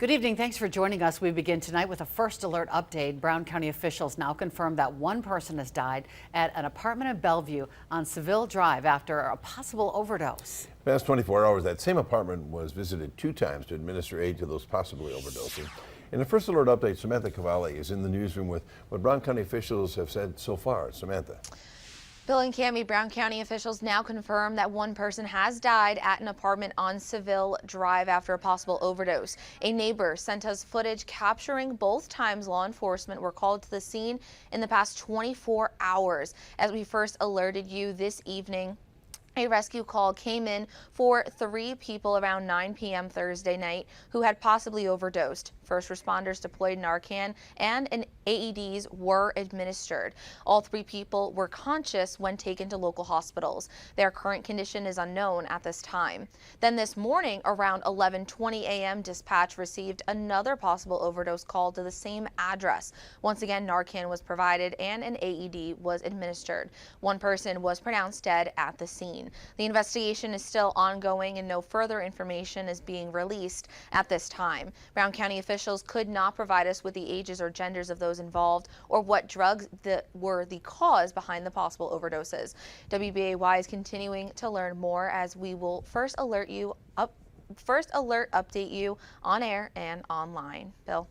Good evening. Thanks for joining us. We begin tonight with a first alert update. Brown County officials now confirm that one person has died at an apartment in Bellevue on Seville Drive after a possible overdose. Past 24 hours, that same apartment was visited 2 times to administer aid to those possibly overdosing. In the first alert update, Samantha Cavalli is in the newsroom with what Brown County officials have said so far. Samantha. Bill and Cammie, Brown County officials now confirm that one person has died at an apartment on Seville Drive after a possible overdose. A neighbor sent us footage capturing both times law enforcement were called to the scene in the past 24 hours. As we first alerted you this evening, a rescue call came in for 3 people around 9 p.m. Thursday night who had possibly overdosed. First responders deployed Narcan and AEDs were administered. All 3 people were conscious when taken to local hospitals. Their current condition is unknown at this time. Then this morning around 11:20 a.m. dispatch received another possible overdose call to the same address. Once again, Narcan was provided and an AED was administered. One person was pronounced dead at the scene. The investigation is still ongoing and no further information is being released at this time. Brown County officials could not provide us with the ages or genders of those involved or what drugs were the cause behind the possible overdoses. WBAY is continuing to learn more as we will first alert update you on air and online. Bill.